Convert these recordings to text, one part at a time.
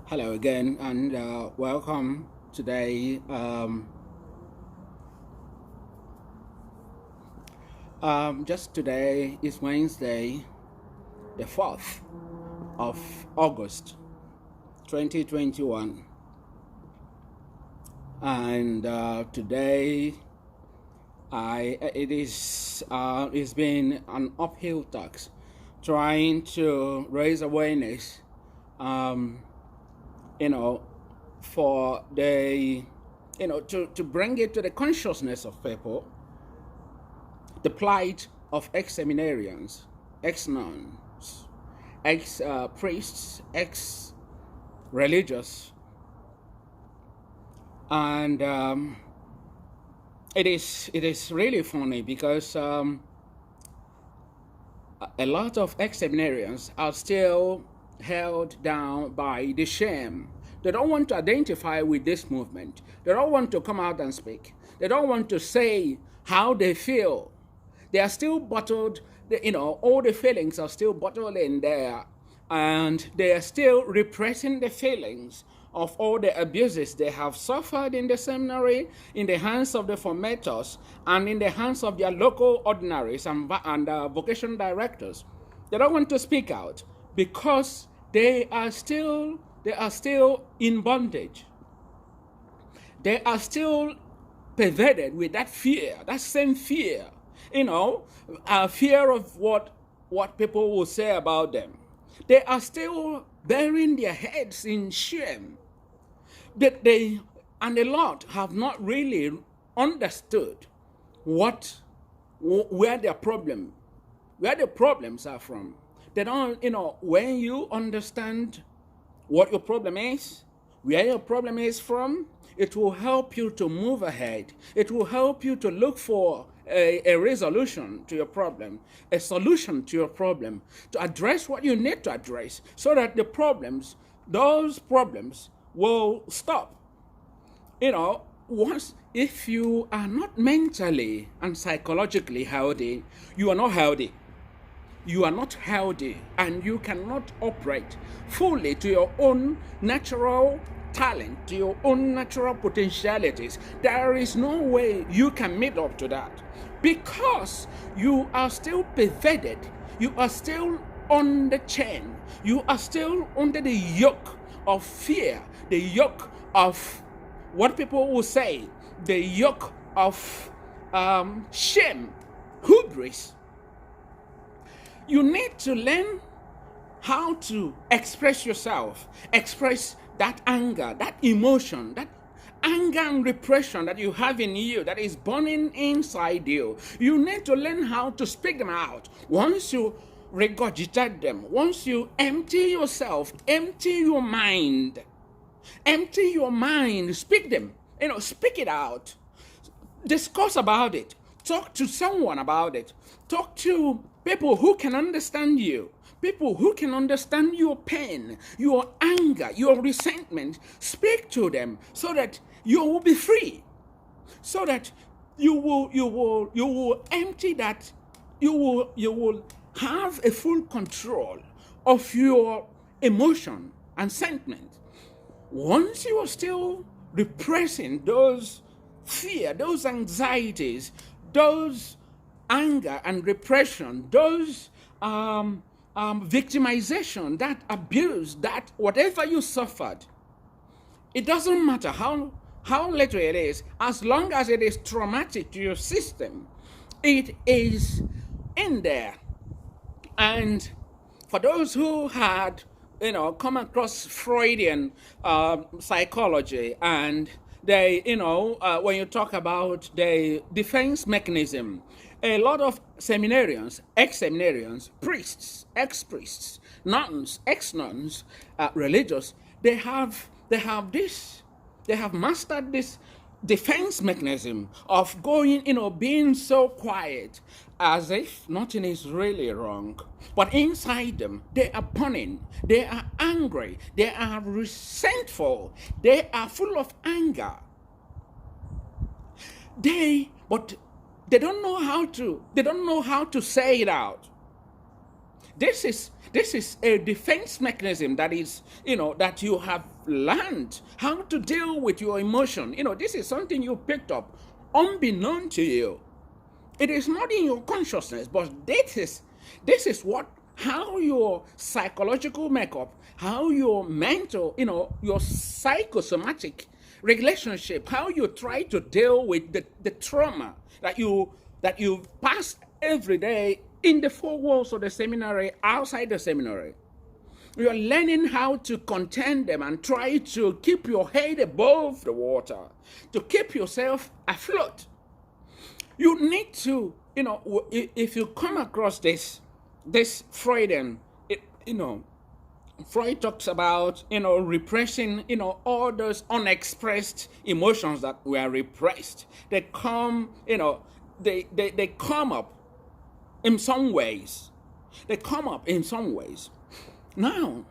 Hello again, and welcome today. Just today is Wednesday, the 4th of August, 2021, and today it's been an uphill task trying to raise awareness. For the, to bring it to the consciousness of people, the plight of ex-seminarians, ex-nuns, ex-priests, ex-religious. And it is really funny because a lot of ex-seminarians are still held down by the shame. They don't want to identify with this movement. They don't want to come out and speak. They don't want to say how they feel. They are still bottled, all the feelings are still bottled in there, and they are still repressing the feelings of all the abuses they have suffered in the seminary, in the hands of the formaters, and in the hands of their local ordinaries and vocation directors. They don't want to speak out because they are still in bondage. They are still pervaded with that fear, that same fear, fear of what people will say about them. They are still burying their heads in shame. And a lot have not really understood where the problems are from. They don't, when you understand what your problem is, where your problem is from, it will help you to move ahead. It will help you to look for a resolution to your problem, a solution to your problem, to address what you need to address so that those problems will stop. If you are not mentally and psychologically healthy, you are not healthy. You are not healthy, and you cannot operate fully to your own natural talent, to your own natural potentialities. There is no way you can meet up to that because you are still pervaded. You are still on the chain. You are still under the yoke of fear, the yoke of what people will say, the yoke of shame, hubris. You need to learn how to express yourself, express that anger, that emotion, that anger and repression that you have in you, that is burning inside you. You need to learn how to speak them out. Once you regurgitate them, once you empty yourself, empty your mind, speak them, speak it out. Discuss about it. Talk to someone about it. Talk to people who can understand you. People who can understand your pain, your anger, your resentment. Speak to them so that you will be free. So that you will empty that. You will have a full control of your emotion and sentiment. Once you are still repressing those fear, those anxieties, those anger and repression, those victimization, that abuse, that whatever you suffered, it doesn't matter how little it is, as long as it is traumatic to your system, it is in there. And for those who had come across Freudian psychology, and they, when you talk about the defense mechanism, a lot of seminarians, ex-seminarians, priests, ex-priests, nuns, ex-nuns, religious, they have mastered this defense mechanism of going, being so quiet as if nothing is really wrong. But inside them, they are burning, they are angry, they are resentful, they are full of anger. But they don't know how to say it out. This is This is a defense mechanism that is, that you have learned how to deal with your emotion. This is something you picked up unbeknown to you. It is not in your consciousness, but this is how your psychological makeup, how your mental, your psychosomatic relationship, how you try to deal with the trauma that you pass every day in the four walls of the seminary, outside the seminary. You are learning how to contend them and try to keep your head above the water, to keep yourself afloat. You need to, if you come across this Freudian, Freud talks about, repressing, all those unexpressed emotions that were repressed. They come, they come up in some ways. Now,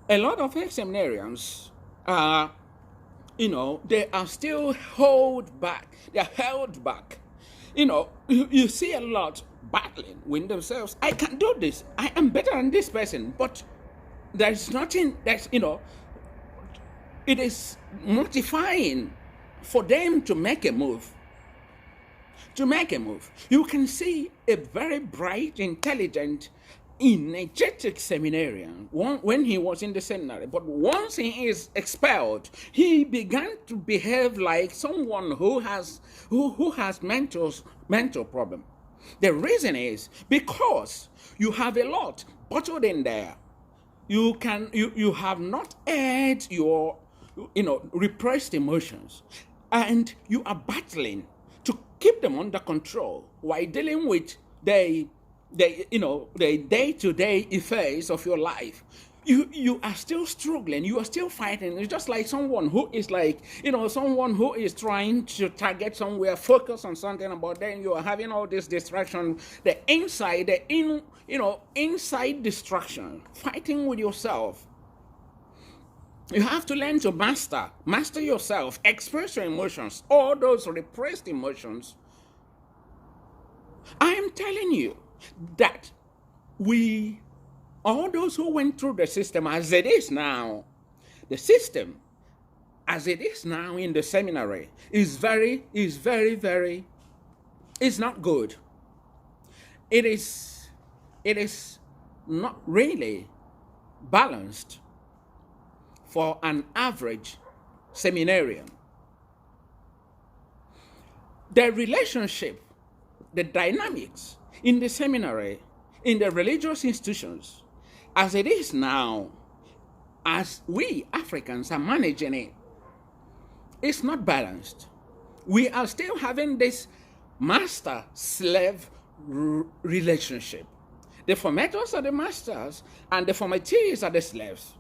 a lot of ex-seminarians are, they are still held back. They're held back. You see a lot battling with themselves. I can do this. I am better than this person. But there's nothing that's, it is mortifying for them to make a move. You can see a very bright, intelligent, energetic seminarian when he was in the seminary, but once he is expelled, he began to behave like someone who has mental problem. The reason is because you have a lot bottled in there. You have not aired your repressed emotions, and you are battling to keep them under control while dealing with the day-to-day affairs of your life. You are still struggling. You are still fighting. It's just like someone who is someone who is trying to target somewhere, focus on something, but then you are having all this distraction. Inside distraction, fighting with yourself. You have to learn to master yourself, express your emotions, all those repressed emotions. I am telling you that all those who went through the system as it is now, the system as it is now in the seminary is not good. It is not really balanced for an average seminarian. The relationship, the dynamics in the seminary, in the religious institutions, as it is now, as we Africans are managing it, it's not balanced. We are still having this master-slave relationship. The formaters are the masters, and the formatees are the slaves.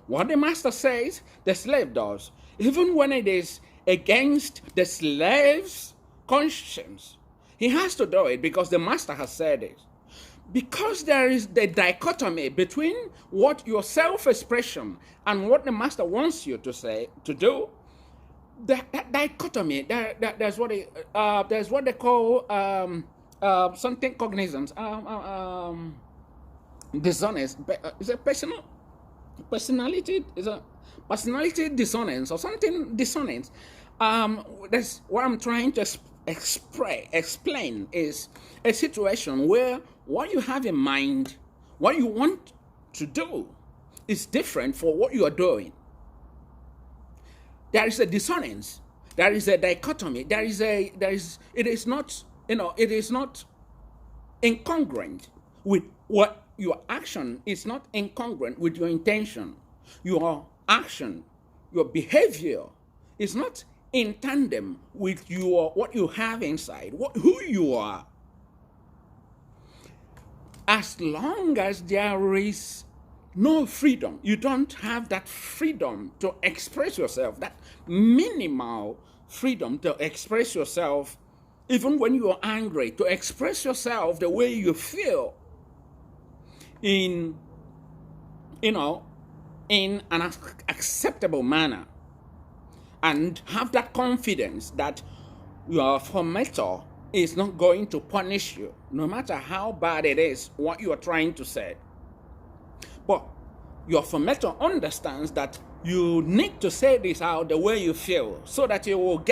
What the master says, the slave does, even when it is against the slave's conscience. He has to do it because the master has said it. Because there is the dichotomy between what your self-expression and what the master wants you to do, that dichotomy, there's what they call something cognizance, dissonance. Is it personality? Is a personality dissonance or something dissonance? That's what I'm trying to explain is a situation where what you have in mind, what you want to do, is different for what you are doing. There is a dissonance. There is a dichotomy. It is not incongruent with what your action is not incongruent with your intention. Your action, your behavior is not in tandem with what you have inside, who you are. As long as there is no freedom, you don't have that freedom to express yourself, that minimal freedom to express yourself, even when you are angry, to express yourself the way you feel in an acceptable manner, and have that confidence that your formator is not going to punish you, no matter how bad it is, what you are trying to say. But your formator understands that you need to say this out the way you feel so that he will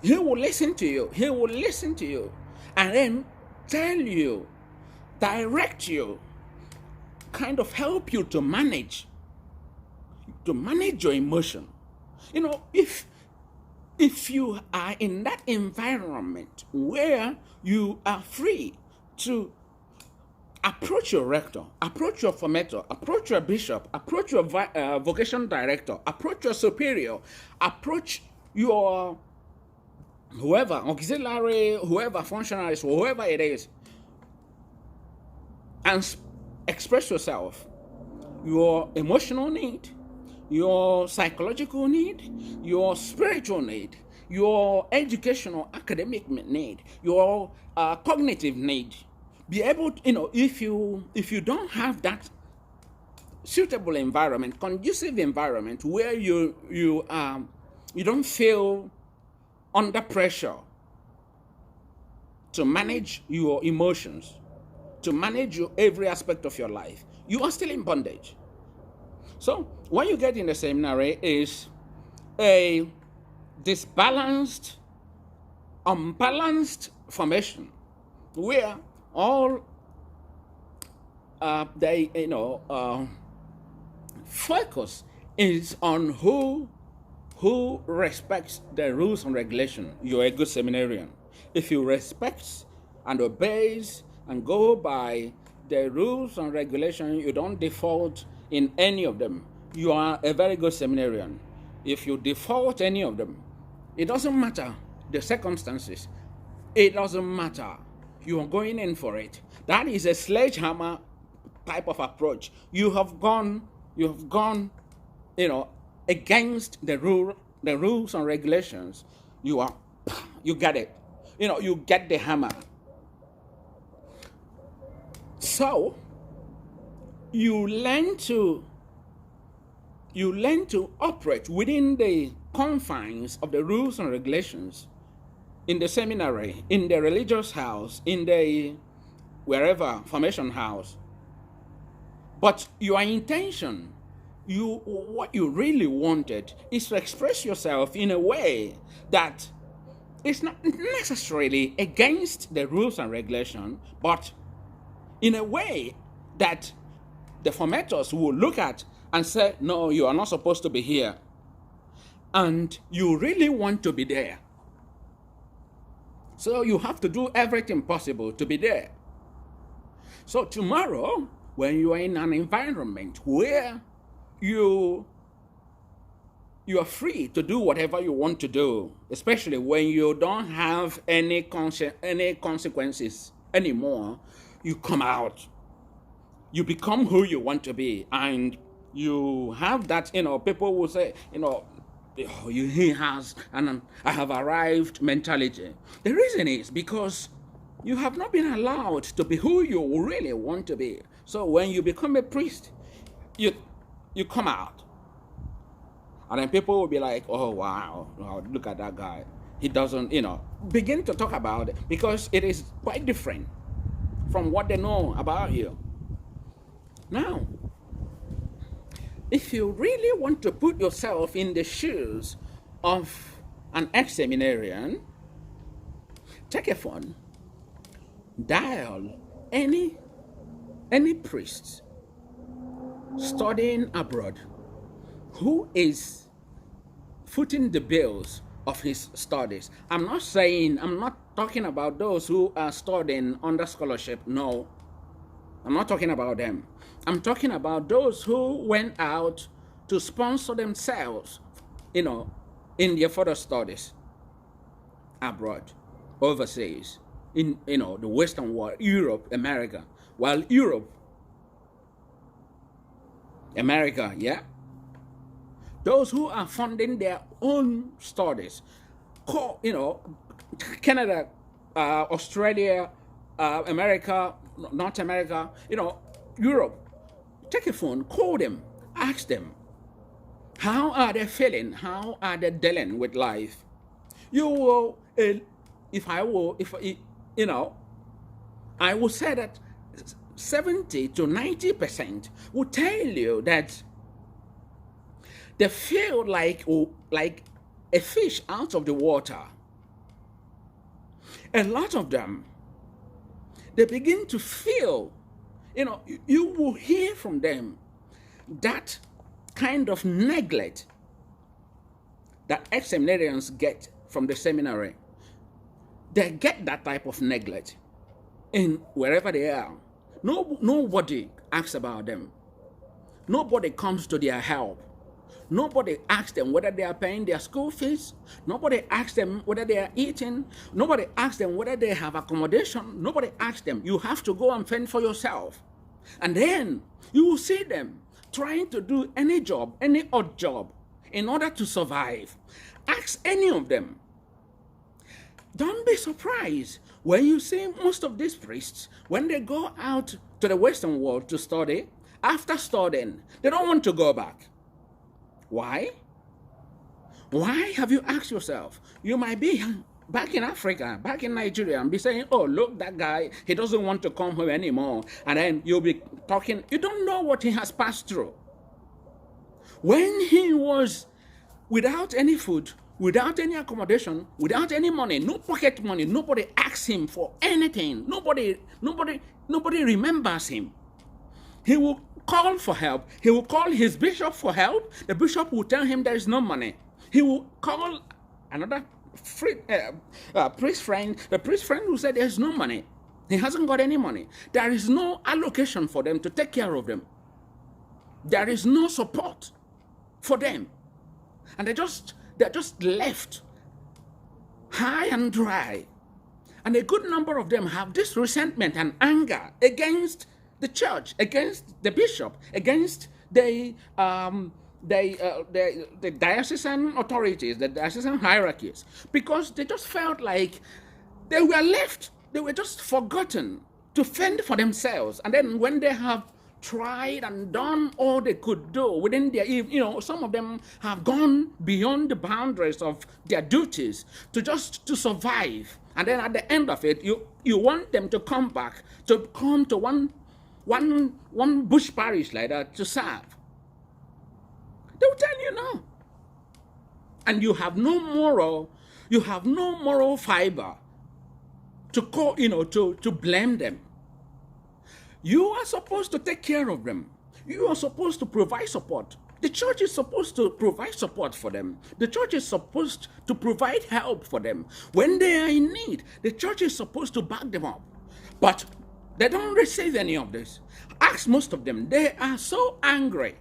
listen to you. He will listen to you and then tell you, direct you, kind of help you to manage your emotion. If you are in that environment where you are free to approach your rector, approach your formator, approach your bishop, approach your vocation director, approach your superior, approach your whoever, auxiliary, whoever, functionaries, whoever it is, and express yourself, your emotional need, your psychological need, your spiritual need, your educational academic need, your cognitive need. Be able to, if you don't have that suitable environment, conducive environment where you don't feel under pressure to manage your emotions, to manage every aspect of your life, you are still in bondage. So what you get in the seminary is a disbalanced, unbalanced formation where all focus is on who respects the rules and regulation. You're a good seminarian. If you respect and obeys and go by the rules and regulation, you don't default in any of them, you are a very good seminarian. If you default any of them, it doesn't matter the circumstances, it doesn't matter, you are going in for it. That is a sledgehammer type of approach. You have gone against the rules and regulations. You get it. You get the hammer. So you learn to operate within the confines of the rules and regulations in the seminary, in the religious house, in the wherever formation house. But your intention, what you really wanted, is to express yourself in a way that is not necessarily against the rules and regulation, but in a way that the formators will look at and say, no, you are not supposed to be here. And you really want to be there. So you have to do everything possible to be there. So tomorrow, when you are in an environment where you are free to do whatever you want to do, especially when you don't have any consequences anymore, you come out. You become who you want to be, and you have that, people will say, he has an I have arrived mentality. The reason is because you have not been allowed to be who you really want to be. So when you become a priest, you come out. And then people will be like, oh, wow, look at that guy. He doesn't, begin to talk about it because it is quite different from what they know about you. Now, if you really want to put yourself in the shoes of an ex-seminarian, take a phone, dial any priest studying abroad who is footing the bills of his studies. I'm not talking about those who are studying under scholarship. No, I'm not talking about them. I'm talking about those who went out to sponsor themselves, in their further studies abroad, overseas, in the Western world, Europe, America. While America, yeah. Those who are funding their own studies, Canada, Australia, America, North America, Europe. Take a phone, call them, ask them, how are they feeling? How are they dealing with life? You will you know, I will say that 70 to 90% will tell you that they feel like a fish out of the water. A lot of them, they begin to feel, you will hear from them that kind of neglect that ex-seminarians get from the seminary. They get that type of neglect in wherever they are. Nobody asks about them. Nobody comes to their help. Nobody asks them whether they are paying their school fees. Nobody asks them whether they are eating. Nobody asks them whether they have accommodation. Nobody asks them. You have to go and fend for yourself. And then you will see them trying to do any job, any odd job, in order to survive. Ask any of them. Don't be surprised when you see most of these priests, when they go out to the Western world to study, after studying, they don't want to go back. Why? Why, have you asked yourself? You might be back in Africa, back in Nigeria, and be saying, oh, look, that guy, he doesn't want to come home anymore. And then you'll be talking, you don't know what he has passed through. When he was without any food, without any accommodation, without any money, no pocket money, nobody asks him for anything. Nobody remembers him. He will call for help. He will call his bishop for help. The bishop will tell him there is no money. He will call another priest friend. The priest friend will say there is no money. He hasn't got any money. There is no allocation for them to take care of them. There is no support for them. And they're just left high and dry. And a good number of them have this resentment and anger against the church, against the bishop, against the diocesan authorities, the diocesan hierarchies, because they just felt like they were left, they were just forgotten to fend for themselves. And then when they have tried and done all they could do within their, some of them have gone beyond the boundaries of their duties to survive. And then at the end of it, you want them to come back, to come to one bush parish like that to serve. They will tell you no. And you have no moral fiber to blame them. You are supposed to take care of them. You are supposed to provide support. The church is supposed to provide support for them. The church is supposed to provide help for them. When they are in need, the church is supposed to back them up. But they don't receive any of this. Ask most of them. They are so angry.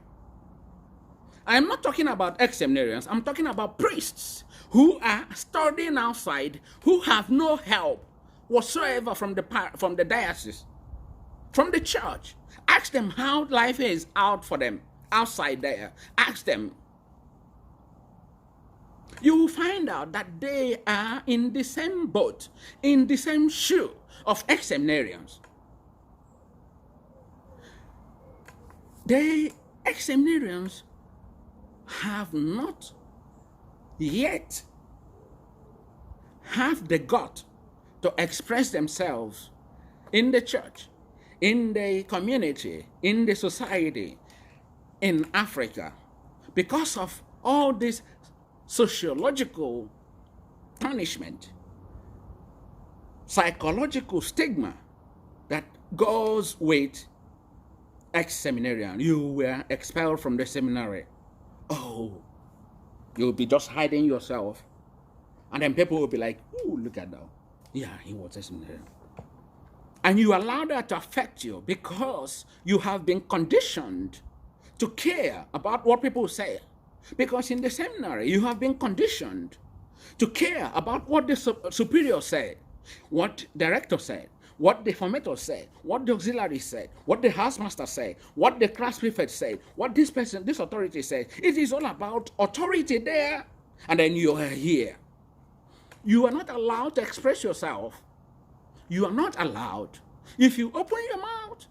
I'm not talking about ex-seminarians. I'm talking about priests who are studying outside, who have no help whatsoever from the diocese, from the church. Ask them how life is out for them, outside there. Ask them. You will find out that they are in the same boat, in the same shoe of ex-seminarians. The ex-seminarians have not yet have the gut to express themselves in the church, in the community, in the society, in Africa, because of all this sociological punishment, psychological stigma that goes with ex-seminarian. You were expelled from the seminary. Oh, you'll be just hiding yourself. And then people will be like, oh, look at that. Yeah, he was a seminarian. And you allow that to affect you because you have been conditioned to care about what people say. Because in the seminary, you have been conditioned to care about what the superior said, what director said, what the formator said, what the auxiliary said, what the housemaster said, what the class prefect said, what this authority said. It is all about authority there. And then you are here. You are not allowed to express yourself. You are not allowed. If you open your mouth,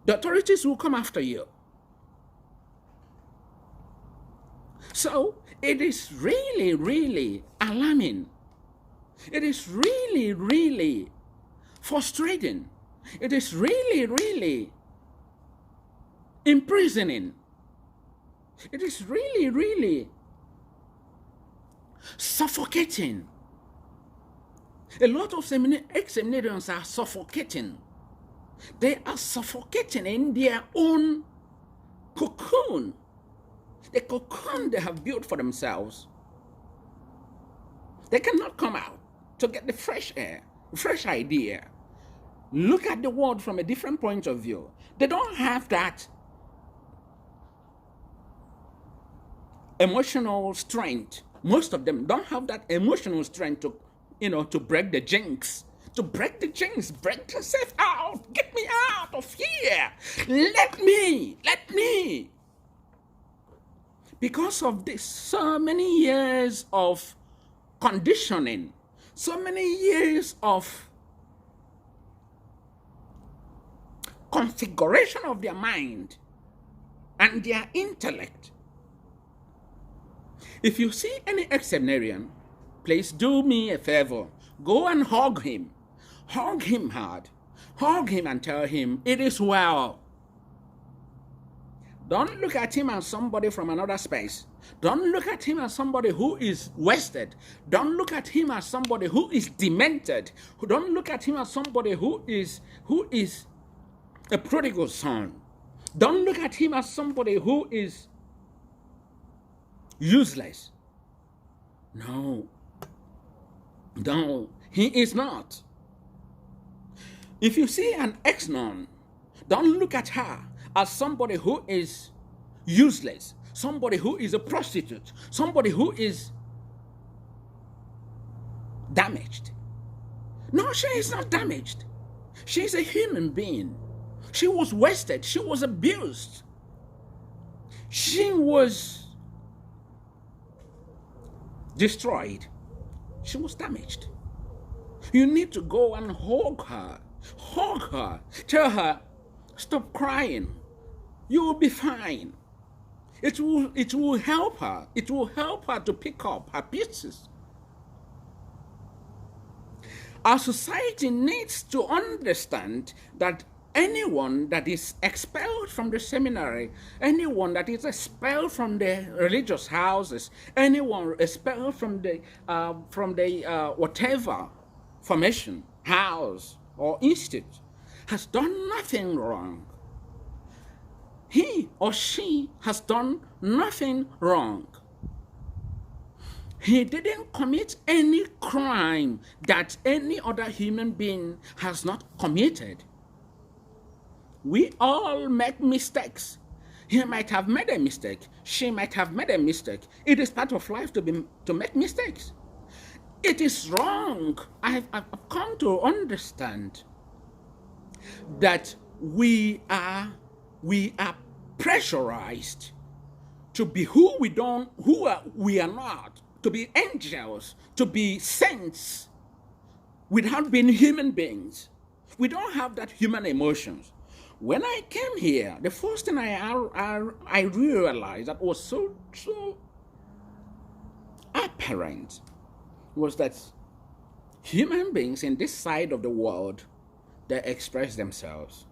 the authorities will come after you. So it is really, really alarming It is really, really frustrating. It is really, really imprisoning. It is really, really suffocating. A lot of ex-seminarians are suffocating. They are suffocating in their own cocoon, the cocoon they have built for themselves. They cannot come out to get the fresh air, fresh idea, look at the world from a different point of view. They don't have that emotional strength. Most of them don't have that emotional strength to break the jinx. To break the jinx, break yourself out, get me out of here. Let me. Because of this, so many years of conditioning, so many years of configuration of their mind and their intellect. If you see any ex-seminarian, please do me a favor. Go and hug him. Hug him hard. Hug him and tell him it is well. Don't look at him as somebody from another space. Don't look at him as somebody who is wasted. Don't look at him as somebody who is demented. Don't look at him as somebody who is a prodigal son. Don't look at him as somebody who is useless. No, he is not. If you see an ex-nun, don't look at her as somebody who is useless, somebody who is a prostitute, somebody who is damaged. No, she is not damaged. She is a human being. She was wasted. She was abused. She was destroyed. She was damaged. You need to go and hug her. Hug her. Tell her, stop crying. You will be fine. It will help her. It will help her to pick up her pieces. Our society needs to understand that anyone that is expelled from the seminary, anyone that is expelled from the religious houses, anyone expelled from the whatever formation, house, or institute, has done nothing wrong. He or she has done nothing wrong. He didn't commit any crime that any other human being has not committed. We all make mistakes. He might have made a mistake. She might have made a mistake. It is part of life to make mistakes. It is wrong. I've come to understand that we are pressurized to be who we are not, to be angels, to be saints, without being human beings. We don't have that human emotions. When I came here, the first thing I realized that was so apparent was that human beings in this side of the world, they express themselves.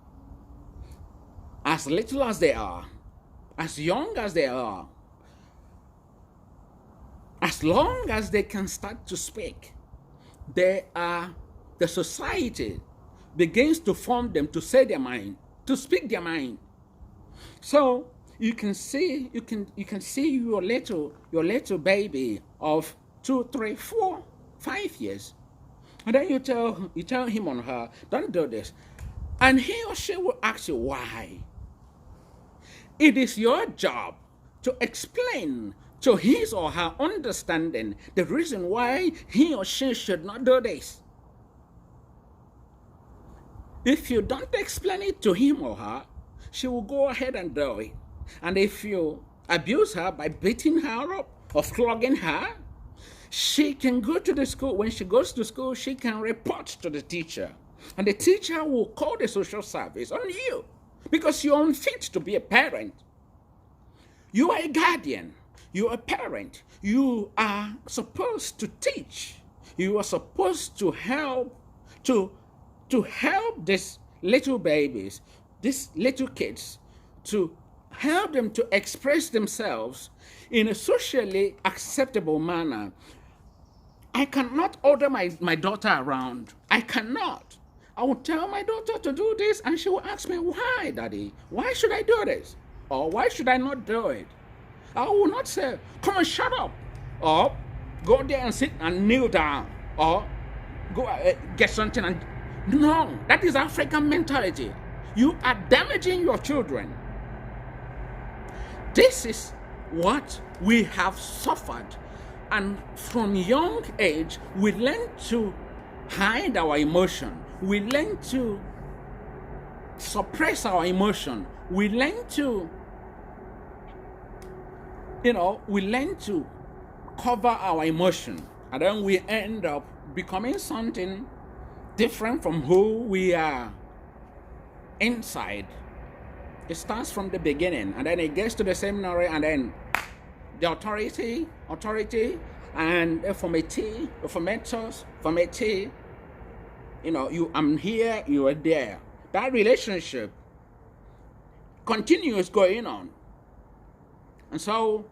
As little as they are, as young as they are, as long as they can start to speak, the society begins to form them to say their mind, to speak their mind. So you can see your little baby of 2, 3, 4, 5 years, and then you tell him or her, don't do this, and he or she will ask you why. It is your job to explain to his or her understanding the reason why he or she should not do this. If you don't explain it to him or her, she will go ahead and do it. And if you abuse her by beating her up or flogging her, she can go to the school. When she goes to school, she can report to the teacher. And the teacher will call the social service on you because you're unfit to be a parent. You are a guardian. You are a parent. You are supposed to teach. You are supposed to help to help these little babies, these little kids, to help them to express themselves in a socially acceptable manner. I cannot order my daughter around. I cannot. I will tell my daughter to do this, and she will ask me, why, Daddy? Why should I do this? Or why should I not do it? I will not say, come and shut up. Or go there and sit and kneel down. Or go get something and... No, that is African mentality. You are damaging your children. This is what we have suffered. And from young age, we learn to hide our emotion. We learn to suppress our emotion. We learn to, we learn to cover our emotion. And then we end up becoming something different from who we are inside. It starts from the beginning, and then it gets to the seminary, and then the authority, and a formatee, I'm here, you are there. That relationship continues going on. And so,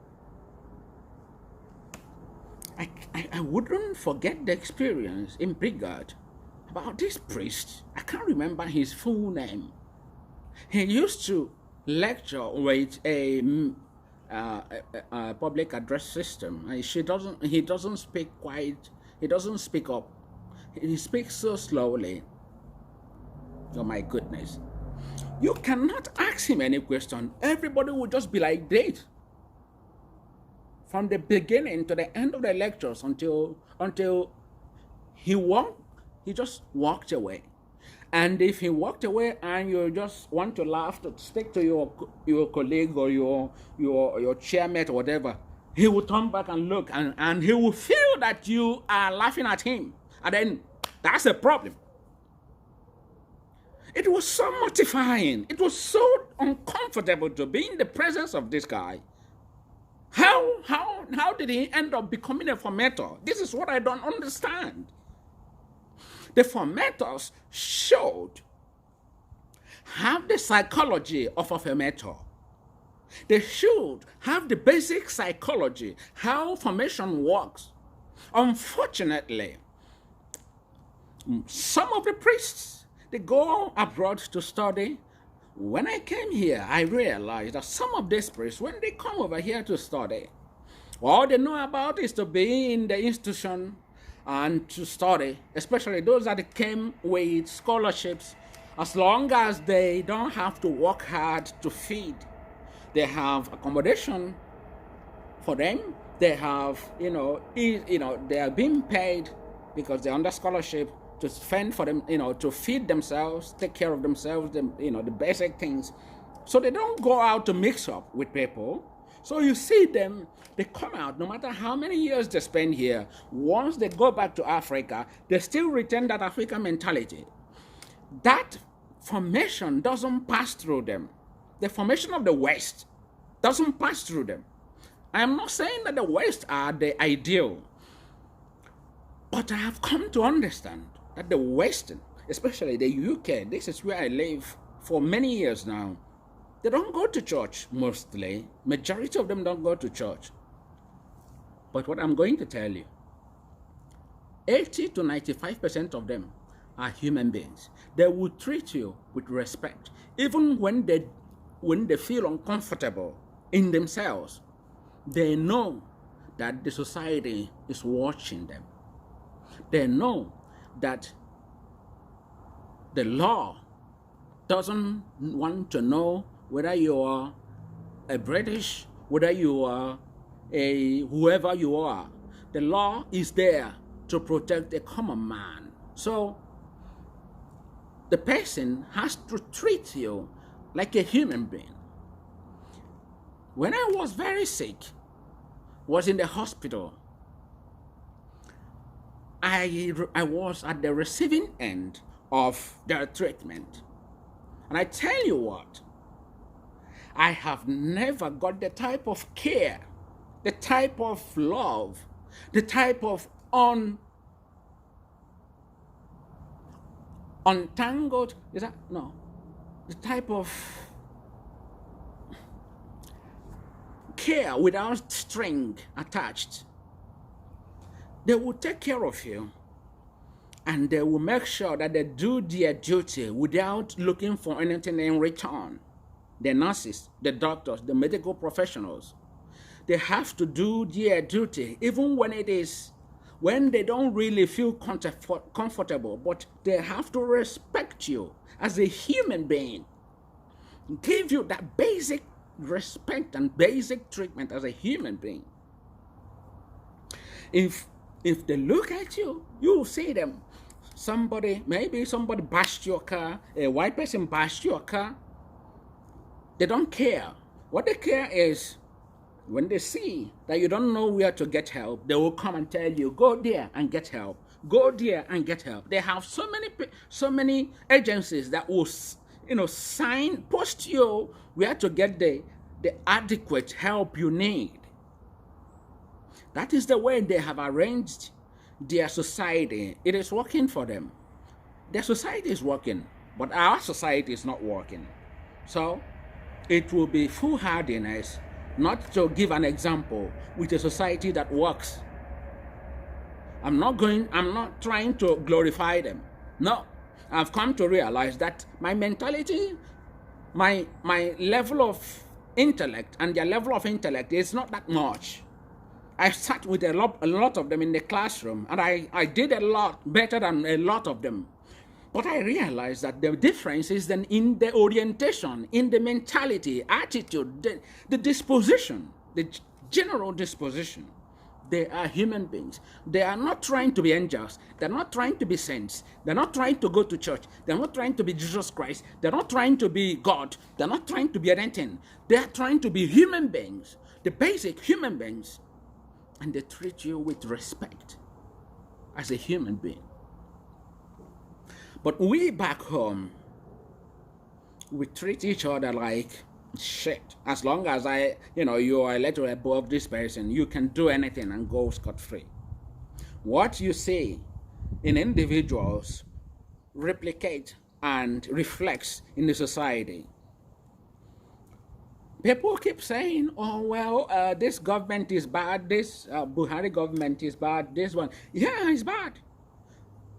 I wouldn't forget the experience in Brigade about this priest. I can't remember his full name. He used to lecture with a public address system. He doesn't speak up. He speaks so slowly. Oh my goodness. You cannot ask him any question. Everybody will just be like this. From the beginning to the end of the lectures until he just walked away. And if he walked away and you just want to laugh, to speak to your colleague or your chairmate or whatever, he will turn back and look, and he will feel that you are laughing at him. And then that's a problem. It was so mortifying. It was so uncomfortable to be in the presence of this guy. How did he end up becoming a formator? This is what I don't understand. The formators have the psychology of a formator. They should have the basic psychology, how formation works. Unfortunately, some of the priests, they go abroad to study. When I came here, I realized that some of these priests, when they come over here to study, all they know about is to be in the institution and to study, especially those that came with scholarships. As long as they don't have to work hard to feed, they have accommodation for them. They have, they are being paid because they're under scholarship to fend for them, to feed themselves, take care of themselves, the basic things. So they don't go out to mix up with people. So you see them, they come out, no matter how many years they spend here, once they go back to Africa, they still retain that African mentality. That formation doesn't pass through them. The formation of the West doesn't pass through them. I am not saying that the West are the ideal, but I have come to understand that the Western, especially the UK, this is where I live for many years now, they don't go to church mostly. Majority of them don't go to church. But what I'm going to tell you, 80 to 95% of them are human beings. They will treat you with respect, even when they feel uncomfortable in themselves. They know that the society is watching them. They know that the law doesn't want to know whether you are a British, whether you are a whoever you are. The law is there to protect a common man. So the person has to treat you like a human being. When I was very sick, was in the hospital, I was at the receiving end of their treatment. And I tell you what, I have never got the type of care, the type of love, the type of untangled, is that no? The type of care without string attached. They will take care of you, and they will make sure that they do their duty without looking for anything in return. The nurses, the doctors, the medical professionals, they have to do their duty even when they don't really feel comfortable, but they have to respect you as a human being, give you that basic respect and basic treatment as a human being. If they look at you, you will see them. Maybe somebody bashed your car, a white person bashed your car. They don't care. What they care is when they see that you don't know where to get help, they will come and tell you, go there and get help. Go there and get help. They have so many agencies that will, post you where to get the adequate help you need. That is the way they have arranged their society. It is working for them. Their society is working, but our society is not working. So it will be foolhardiness not to give an example with a society that works. I'm not trying to glorify them. No, I've come to realize that my mentality, my level of intellect and their level of intellect is not that much. I sat with a lot of them in the classroom, and I did a lot better than a lot of them. But I realized that the difference is then in the orientation, in the mentality, attitude, the disposition, the general disposition. They are human beings. They are not trying to be angels. They're not trying to be saints. They're not trying to go to church. They're not trying to be Jesus Christ. They're not trying to be God. They're not trying to be anything. They're trying to be human beings, the basic human beings. And they treat you with respect as a human being. But we back home, we treat each other like shit. As long as you are a little above this person, you can do anything and go scot-free. What you see in individuals replicate and reflects in the society. People keep saying, oh, well, this government is bad, this Buhari government is bad, this one. Yeah, it's bad.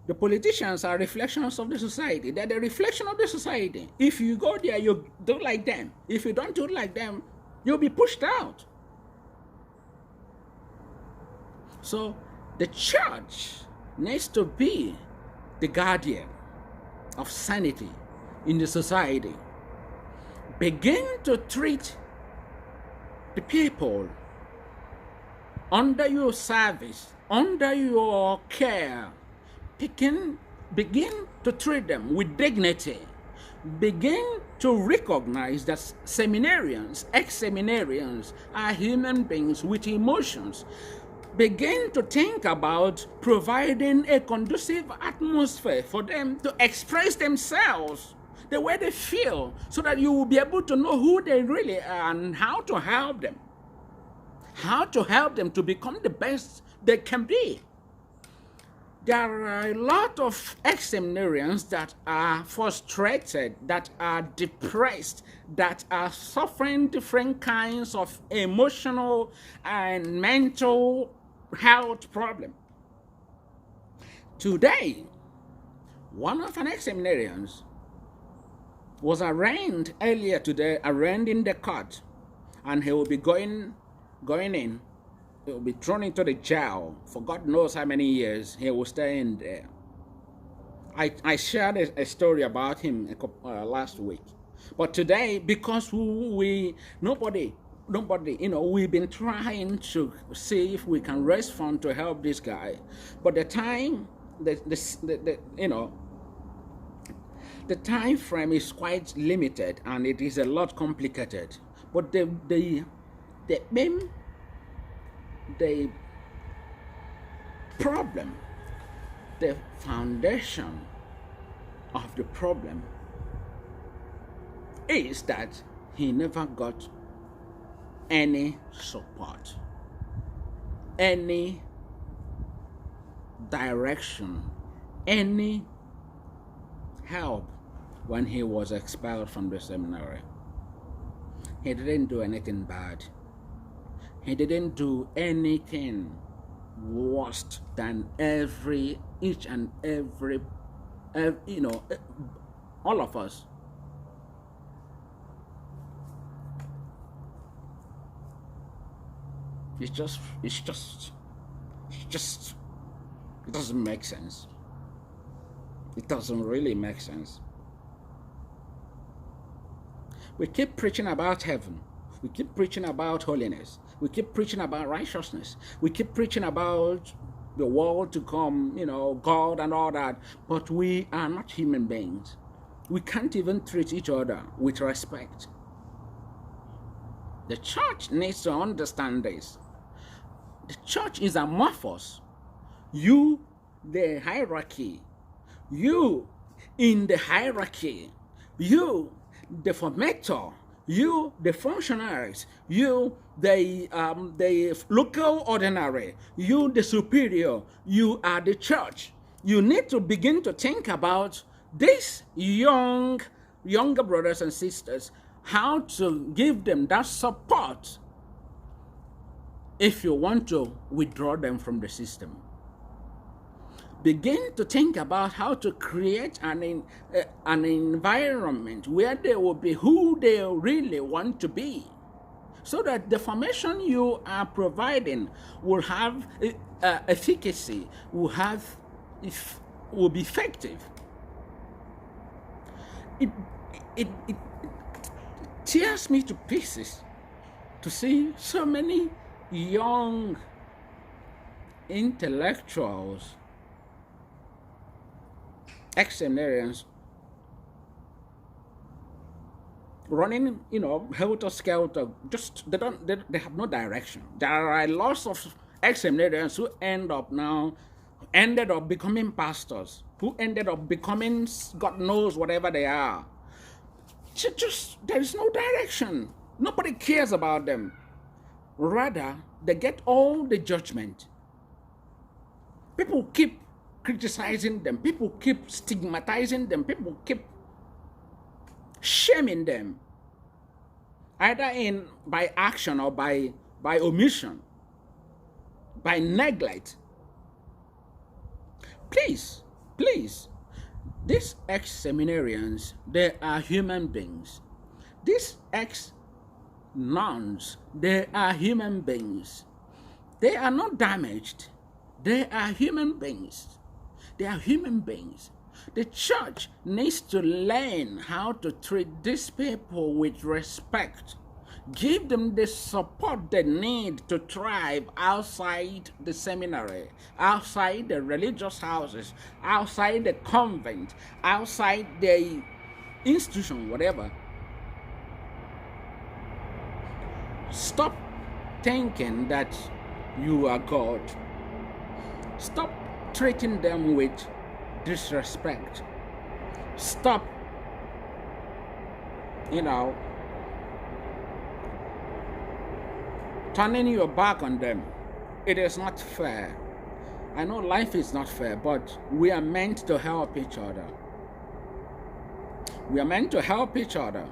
The politicians are reflections of the society. They're the reflection of the society. If you go there, you do like them. If you don't do like them, you'll be pushed out. So the church needs to be the guardian of sanity in the society. Begin to treat the people under your service, under your care. Begin to treat them with dignity. Begin to recognize that seminarians, ex-seminarians, are human beings with emotions. Begin to think about providing a conducive atmosphere for them to express themselves the way they feel, so that you will be able to know who they really are and how to help them. How to help them to become the best they can be. There are a lot of ex-seminarians that are frustrated, that are depressed, that are suffering different kinds of emotional and mental health problems. Today, one of an ex-seminarians was arraigned earlier today, arraigned in the court, and he will be going in. He will be thrown into the jail for God knows how many years. He will stay in there. I shared a story about him last week. But today, because nobody, we've been trying to see if we can raise funds to help this guy. But the time, the time frame is quite limited, and it is a lot complicated. But the problem, the foundation of the problem is that he never got any support, any direction, any help when he was expelled from the seminary. He didn't do anything bad. He didn't do anything worse than each and every, all of us. It doesn't make sense. It doesn't really make sense. We keep preaching about heaven. We keep preaching about holiness. We keep preaching about righteousness. We keep preaching about the world to come, God and all that. But we are not human beings. We can't even treat each other with respect. The church needs to understand this. The church is amorphous. You, the hierarchy. You, in the hierarchy. You, the formator. You, the functionaries. You, the local ordinary. You, the superior. You are the church. You need to begin to think about these younger brothers and sisters, how to give them that support if you want to withdraw them from the system. Begin to think about how to create an environment where they will be who they really want to be, so that the formation you are providing will have efficacy, will be effective. It tears me to pieces to see so many young intellectuals, ex-seminarians, running, helter-skelter. They have no direction. There are lots of ex-seminarians who ended up becoming pastors, who ended up becoming God knows whatever they are. There is no direction. Nobody cares about them. Rather, they get all the judgment. People keep criticizing them. People keep stigmatizing them. People keep shaming them, either by action or by omission, by neglect. Please, these ex-seminarians, they are human beings. These ex-nuns, they are human beings. They are not damaged. They are human beings. They are human beings. The church needs to learn how to treat these people with respect. Give them the support they need to thrive outside the seminary, outside the religious houses, outside the convent, outside the institution, whatever. Stop thinking that you are God. Stop treating them with disrespect. Stop, turning your back on them. It is not fair. I know life is not fair, but we are meant to help each other. We are meant to help each other.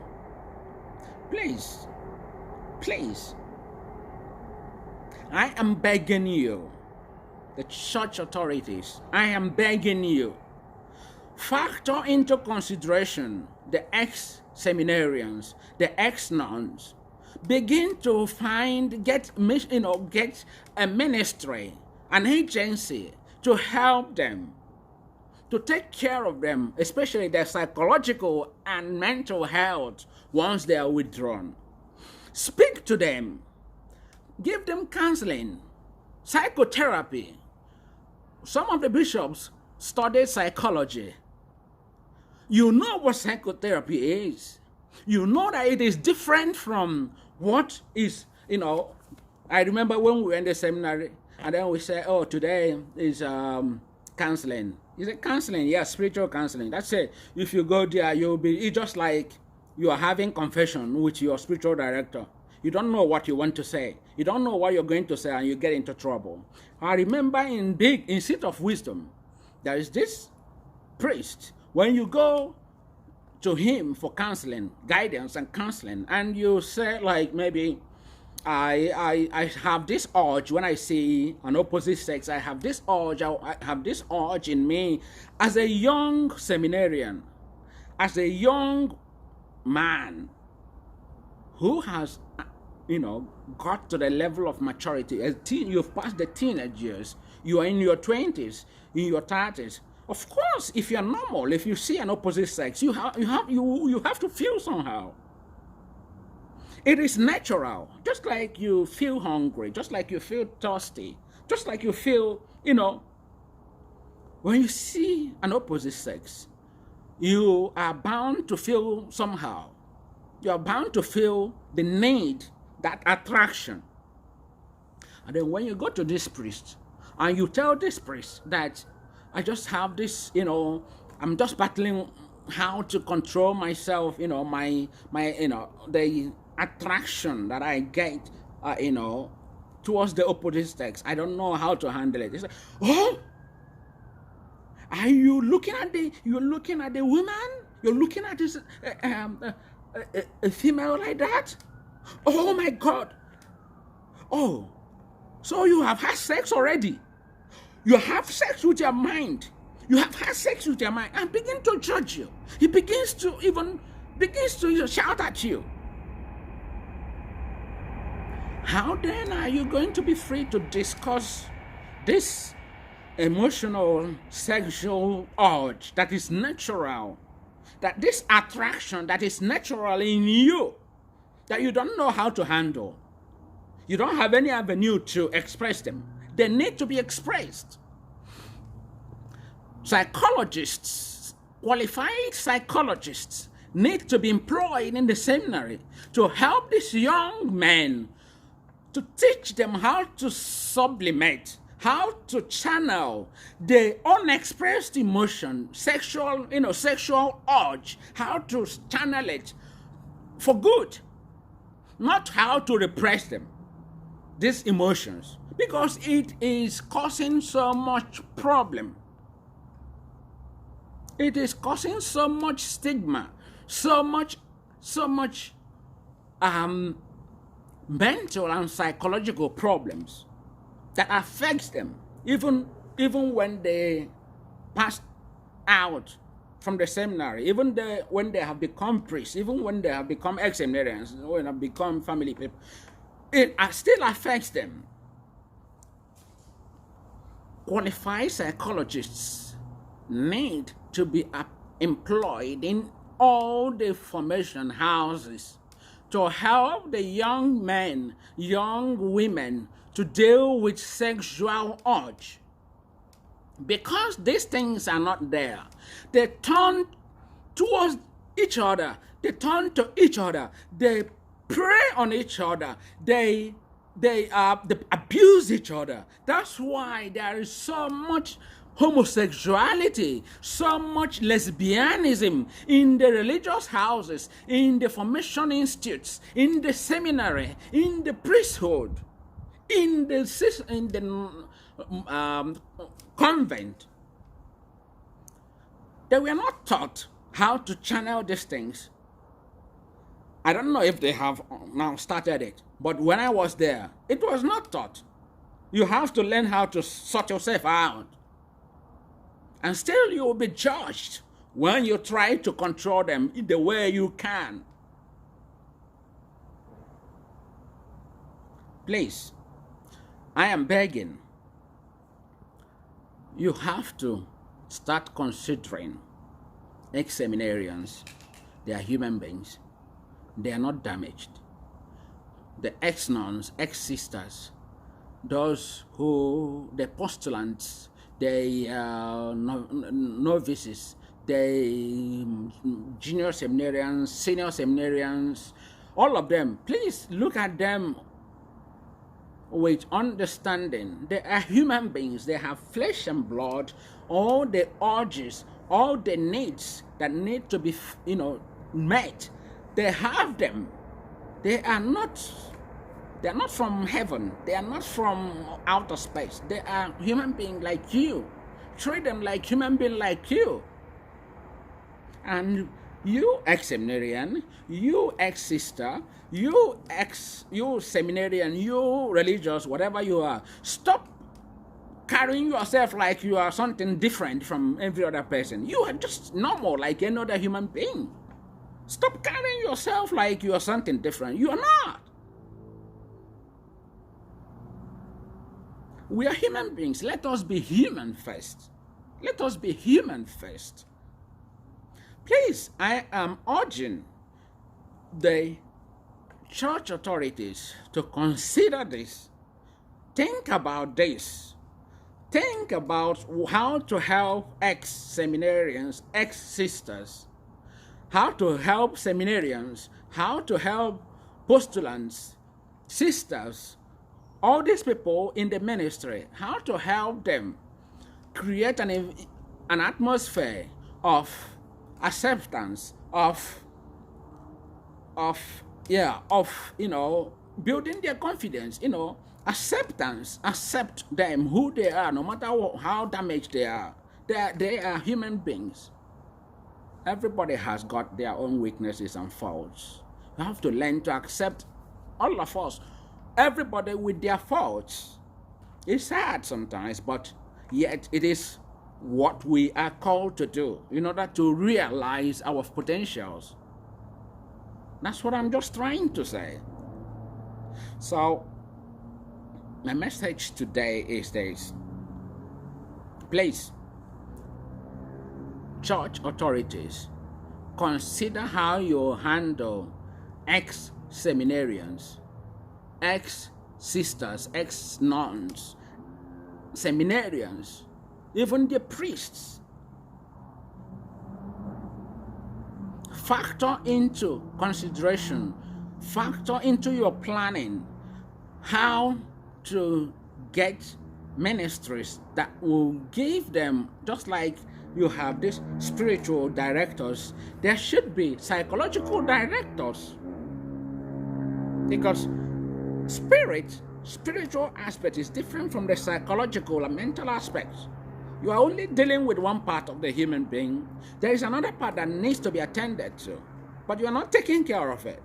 Please, I am begging you, the church authorities, I am begging you, factor into consideration the ex-seminarians, the ex-nuns. Begin to get a ministry, an agency to help them, to take care of them, especially their psychological and mental health once they are withdrawn. Speak to them. Give them counseling, psychotherapy. Some of the bishops studied psychology. You know what psychotherapy is. You know that it is different from what is, I remember when we were in the seminary, and then we said, today is counseling. Is it counseling? Yeah, spiritual counseling. That's it. If you go there, it's just like you are having confession with your spiritual director. You don't know what you want to say. You don't know what you're going to say, and you get into trouble. I remember in Seat of Wisdom, there is this priest When you go to him for counseling, guidance and counseling, and you say like maybe I have this urge when I see an opposite sex. I have this urge in me as a young seminarian, as a young man who has, got to the level of maturity. As you've passed the teenage years. You are in your 20s, in your 30s. Of course, if you're normal, if you see an opposite sex, you have to feel somehow. It is natural, just like you feel hungry, just like you feel thirsty, just like you feel, when you see an opposite sex, you are bound to feel somehow. You are bound to feel the need, that attraction. And then when you go to this priest, and you tell this priest that I just have this, I'm just battling how to control myself, the attraction that I get, towards the opposite sex. I don't know how to handle it. It's like, oh, are you looking at the woman? You're looking at this a female like that? Oh my God! Oh, so you have had sex already? You have sex with your mind. You have had sex with your mind, and begin to judge you. He begins to shout at you. How then are you going to be free to discuss this emotional sexual urge that is natural, that this attraction that is natural in you, that you don't know how to handle? You don't have any avenue to express them. They need to be expressed. Psychologists, qualified psychologists, need to be employed in the seminary to help these young men, to teach them how to sublimate, how to channel the unexpressed emotion, sexual urge, how to channel it for good, not how to repress them, these emotions, because it is causing so much problem. It is causing so much stigma, so much mental and psychological problems that affects them even when they pass out from the seminary, even when they have become priests, even when they have become ex-seminarians, when they have become family people, it still affects them. Qualified psychologists need to be employed in all the formation houses to help the young men, young women to deal with sexual urge. Because these things are not there, they turn towards each other, they turn to each other, they prey on each other, they abuse each other. That's why there is so much homosexuality, so much lesbianism in the religious houses, in the formation institutes, in the seminary, in the priesthood, in the convent. They were not taught how to channel these things. I don't know if they have now started it, but when I was there, it was not taught. You have to learn how to sort yourself out. And still you will be judged when you try to control them in the way you can. Please, I am begging. You have to start considering ex-seminarians. They are human beings. They are not damaged. The ex-nuns, ex-sisters, those who, the postulants, the novices, the junior seminarians, senior seminarians, all of them, please look at them with understanding. They are human beings. They have flesh and blood, all the urges, all the needs that need to be, met. They have them. They are not from heaven. They are not from outer space. They are human beings like you. Treat them like human beings like you. And you ex-seminarian, you ex-sister, you seminarian, you religious, whatever you are, stop carrying yourself like you are something different from every other person. You are just normal like any other human being. Stop carrying yourself like you are something different. You are not. We are human beings. Let us be human first. Let us be human first. Please, I am urging the church authorities to consider this. Think about this. Think about how to help ex-seminarians, ex-sisters, how to help seminarians, how to help postulants, sisters, all these people in the ministry, how to help them create an atmosphere of acceptance, of building their confidence, acceptance, accept them who they are, no matter how damaged they are. They are human beings. Everybody has got their own weaknesses and faults. You have to learn to accept all of us, everybody with their faults. It's sad sometimes, but yet it is what we are called to do in order to realize our potentials. That's what I'm just trying to say. So, my message today is this. Please, church authorities, consider how you handle ex-seminarians, ex-sisters, ex-nuns, seminarians, even the priests. Factor into consideration, factor into your planning how to get ministries that will give them, just like you have these spiritual directors, there should be psychological directors, because spiritual aspect is different from the psychological and mental aspects. You are only dealing with one part of the human being. There is another part that needs to be attended to, but you are not taking care of it.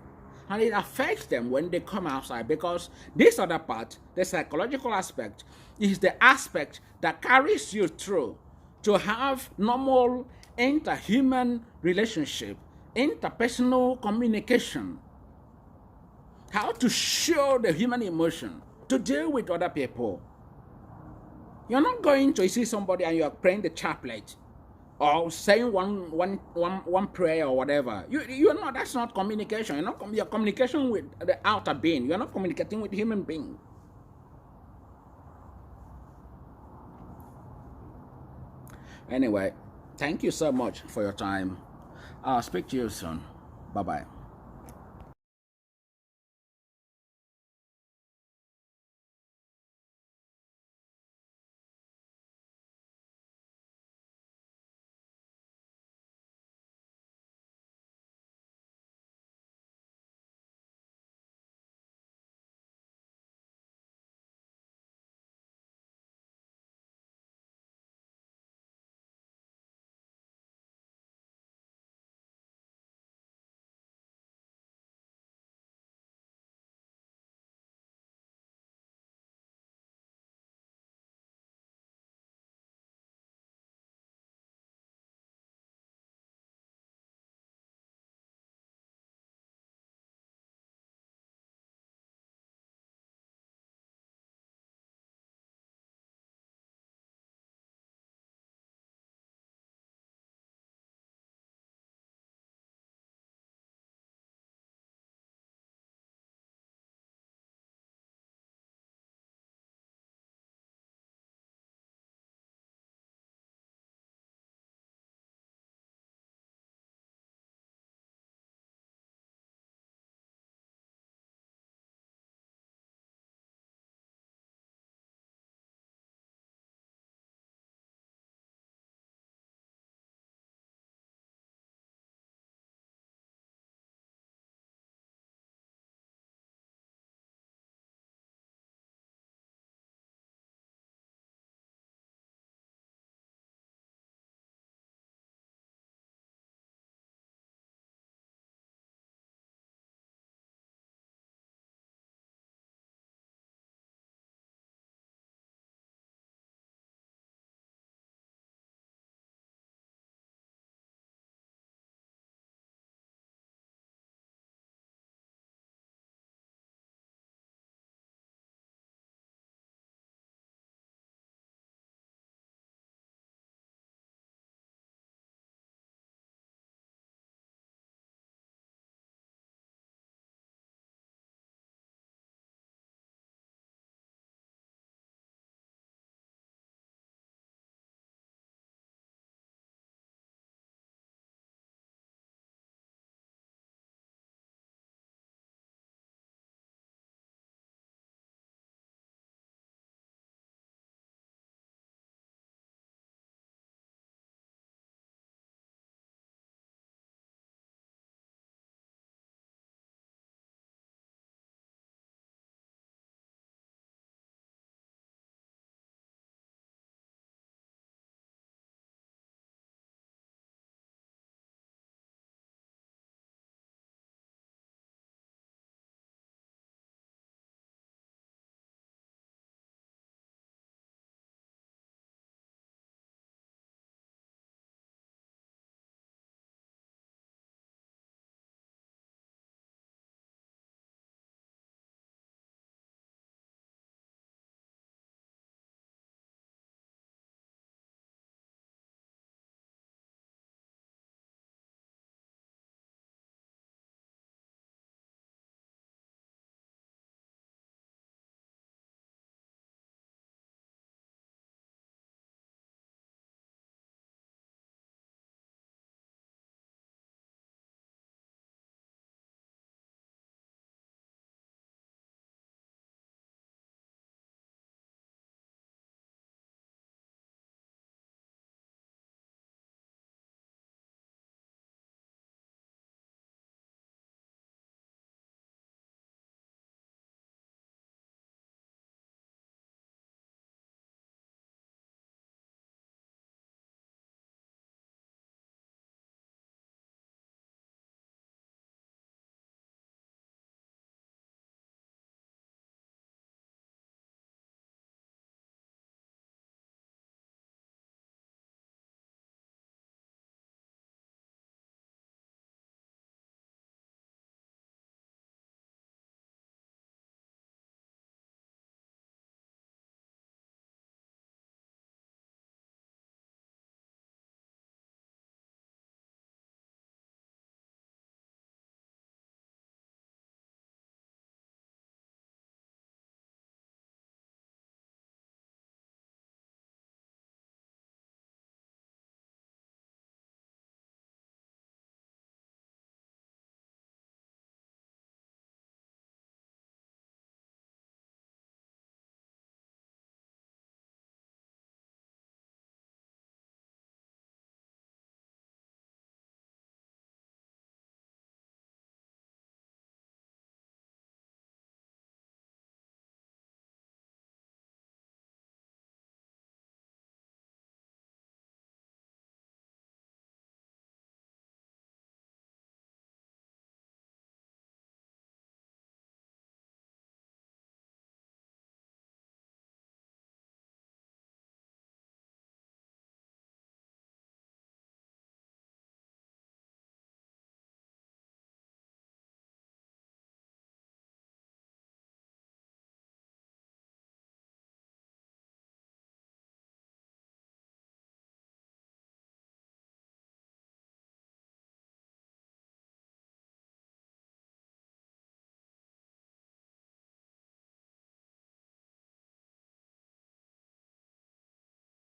And it affects them when they come outside, because this other part, the psychological aspect, is the aspect that carries you through to have normal interhuman relationship, interpersonal communication, how to show the human emotion, to deal with other people. You're not going to see somebody and you're praying the chaplet or saying one prayer or whatever. You're not. That's not communication. You're communication with the outer being. You're not communicating with human being. Anyway, thank you so much for your time. I'll speak to you soon. Bye-bye.